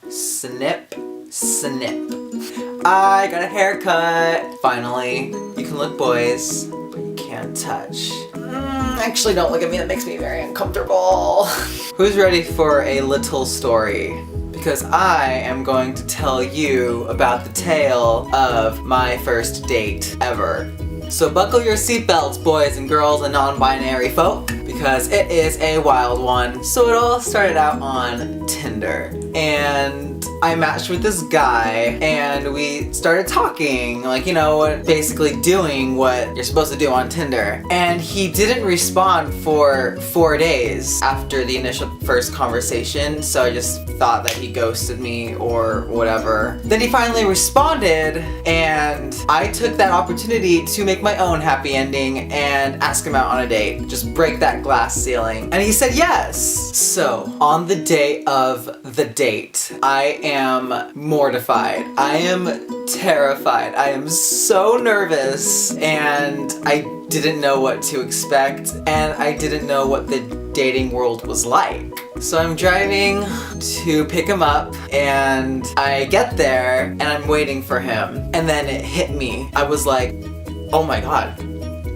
Snip, snip. I got a haircut. Finally. You can look, boys, but you can't touch. Actually, don't look at me. That makes me very uncomfortable. Who's ready for a little story? Because I am going to tell you about the tale of my first date ever. So buckle your seatbelts, boys and girls and non-binary folk, because it is a wild one. So it all started out on Tinder, and I matched with this guy, and we started talking, like, you know, basically doing what you're supposed to do on Tinder. And he didn't respond for 4 days after the initial first conversation, so I just thought that he ghosted me or whatever. Then he finally responded, and I took that opportunity to make my own happy ending and ask him out on a date. Just break that glass ceiling. And he said yes. So, on the day of the date, I am mortified. I am terrified. I am so nervous, and I didn't know what to expect, and I didn't know what the dating world was like. So I'm driving to pick him up, and I get there, and I'm waiting for him. And then it hit me. I was like, oh my god.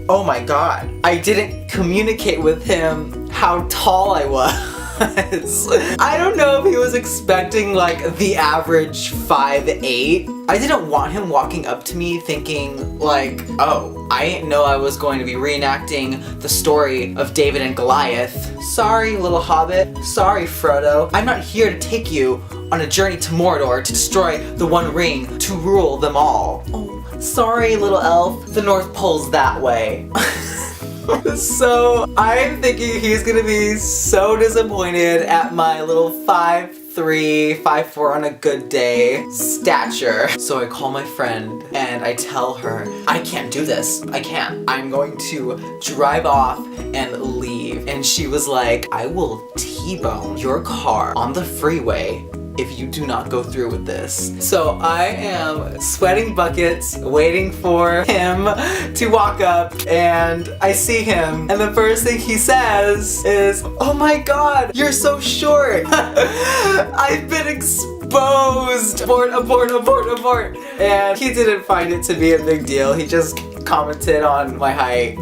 Oh my god. I didn't communicate with him how tall I was. I don't know if he was expecting like the average 5'8". I didn't want him walking up to me thinking like, oh, I didn't know I was going to be reenacting the story of David and Goliath. Sorry, little hobbit. Sorry, Frodo. I'm not here to take you on a journey to Mordor to destroy the One Ring, to rule them all. Oh, sorry, little elf. The North Pole's that way. So I'm thinking he's gonna be so disappointed at my little 5'3", 5'4" on a good day stature. So I call my friend and I tell her, I can't do this. I can't. I'm going to drive off and leave. And she was like, I will T-bone your car on the freeway if you do not go through with this. So I am sweating buckets, waiting for him to walk up, and I see him, and the first thing he says is, oh my god, you're so short. I've been exposed. Abort. And he didn't find it to be a big deal. He just commented on my height.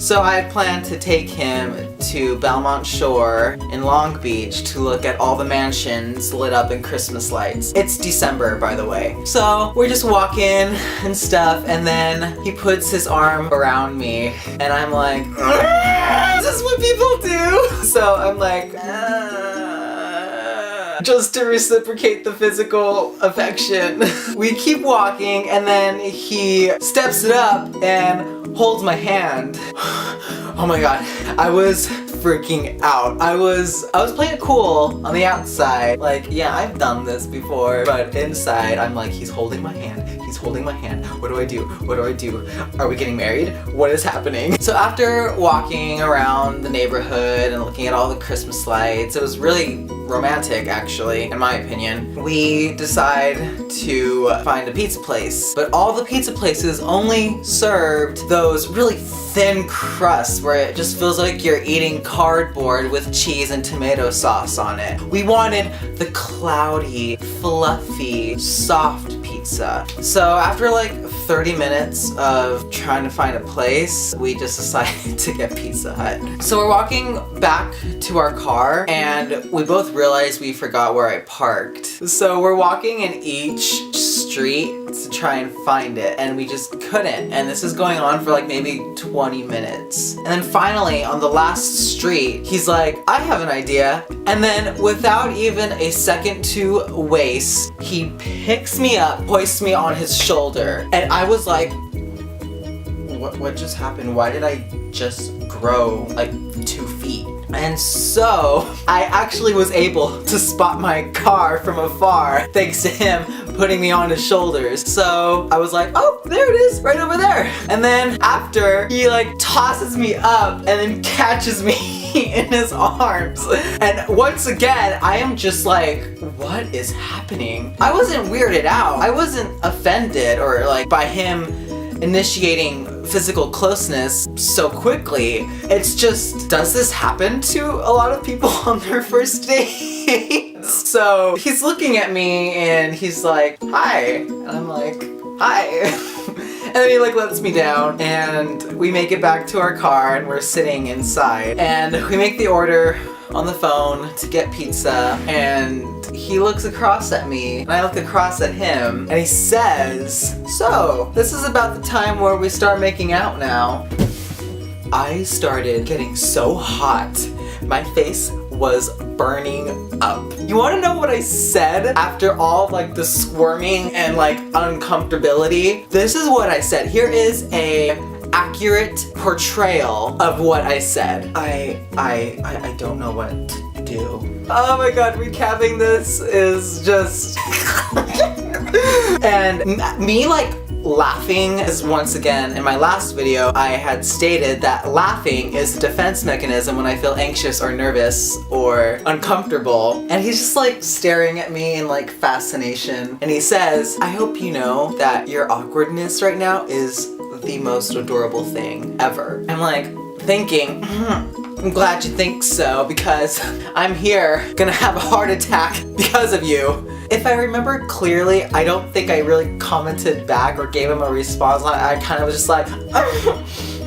So I planned to take him to Belmont Shore in Long Beach to look at all the mansions lit up in Christmas lights. It's December, by the way. So we're just walking and stuff, and then he puts his arm around me, and I'm like, is this what people do? So I'm like, just to reciprocate the physical affection. We keep walking, and then he steps it up and holds my hand. Oh my god, I was freaking out. I was playing it cool on the outside. Like, yeah, I've done this before, but inside I'm like, he's holding my hand. He's holding my hand. What do I do? What do I do? Are we getting married? What is happening? So after walking around the neighborhood and looking at all the Christmas lights, it was really romantic, actually, in my opinion. We decide to find a pizza place, but all the pizza places only served those really thin crusts where it just feels like you're eating cardboard with cheese and tomato sauce on it. We wanted the cloudy, fluffy, soft pizza. So after like 30 minutes of trying to find a place, we just decided to get Pizza Hut. So we're walking back to our car, and we both realized we forgot where I parked. So we're walking in each street to try and find it, and we just couldn't. And this is going on for like maybe 20 minutes. And then finally, on the last street, he's like, I have an idea. And then without even a second to waste, he picks me up, hoists me on his shoulder. And I was like, what just happened? Why did I just grow like 2 feet? And so I actually was able to spot my car from afar thanks to him putting me on his shoulders. So I was like, oh, there it is, right over there. And then after, he like tosses me up and then catches me in his arms. And once again, I am just like, what is happening? I wasn't weirded out. I wasn't offended or like by him initiating physical closeness so quickly. It's just, does this happen to a lot of people on their first date? So he's looking at me and he's like, hi. And I'm like, hi. And then he like lets me down and we make it back to our car and we're sitting inside and we make the order on the phone to get pizza, and he looks across at me and I look across at him and he says, so this is about the time where we start making out now. I started getting so hot. My face was burning up. You want to know what I said after all like the squirming and like uncomfortability? This is what I said. Here is a accurate portrayal of what I said. I don't know what to do. Oh my god, recapping this is just and me like laughing is, once again, in my last video, I had stated that laughing is a defense mechanism when I feel anxious or nervous or uncomfortable. And he's just like staring at me in like fascination. And he says, I hope you know that your awkwardness right now is the most adorable thing ever. I'm like thinking, I'm glad you think so because I'm here gonna have a heart attack because of you. If I remember clearly, I don't think I really commented back or gave him a response. I kind of was just like,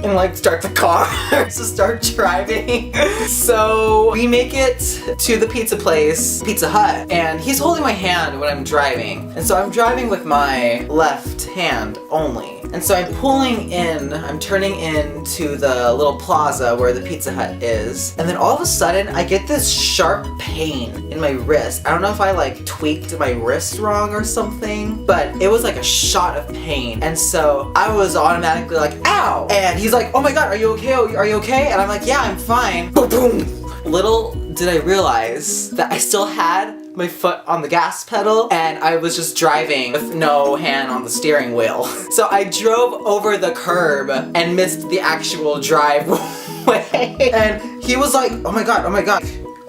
and like start the car to start driving. So we make it to the pizza place, Pizza Hut, and he's holding my hand when I'm driving. And so I'm driving with my left hand only. And so I'm pulling in, I'm turning into the little plaza where the Pizza Hut is. And then all of a sudden I get this sharp pain in my wrist. I don't know if I like tweaked my wrist wrong or something, but it was like a shot of pain. And so I was automatically like, ow! And he's like, oh my god, are you okay? Are you okay? And I'm like, yeah, I'm fine. Boom, boom. Little did I realize that I still had my foot on the gas pedal and I was just driving with no hand on the steering wheel. So I drove over the curb and missed the actual driveway. And he was like, oh my god,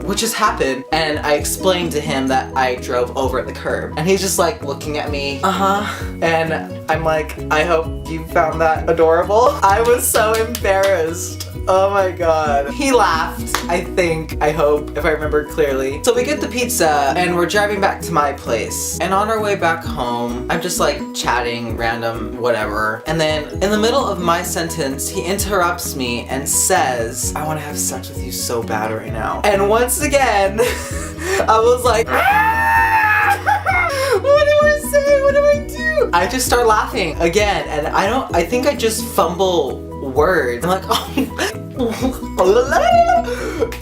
what just happened? And I explained to him that I drove over the curb. And he's just like looking at me, and I'm like, I hope you found that adorable. I was so embarrassed. Oh my god. He laughed, I think, I hope, if I remember clearly. So we get the pizza and we're driving back to my place. And on our way back home, I'm just like chatting, random, whatever. And then in the middle of my sentence, he interrupts me and says, I want to have sex with you so bad right now. And once again, I was like, what do I say? What do I do? I just start laughing again. And I think I just fumble words. I'm like,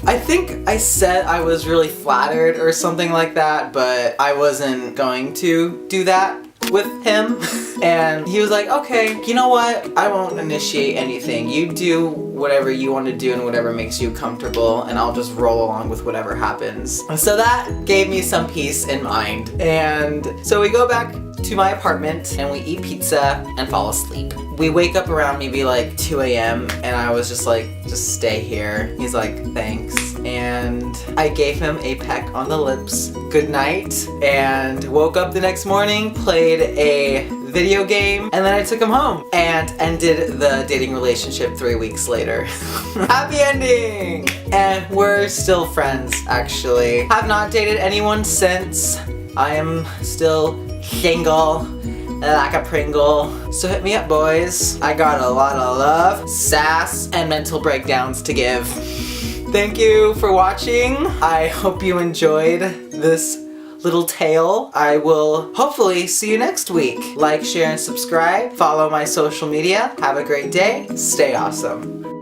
I think I said I was really flattered or something like that, but I wasn't going to do that with him. And he was like, okay, you know what? I won't initiate anything. You do whatever you want to do and whatever makes you comfortable, and I'll just roll along with whatever happens. And so that gave me some peace in mind. And so we go back to my apartment and we eat pizza and fall asleep. We wake up around maybe like 2 a.m. and I was just like, just stay here. He's like, thanks. And I gave him a peck on the lips, good night, and woke up the next morning, played a video game, and then I took him home and ended the dating relationship 3 weeks later. Happy ending! And we're still friends, actually. Have not dated anyone since. I am still single like a Pringle. So hit me up, boys. I got a lot of love, sass, and mental breakdowns to give. Thank you for watching. I hope you enjoyed this little tale. I will hopefully see you next week. Like, share, and subscribe. Follow my social media. Have a great day. Stay awesome.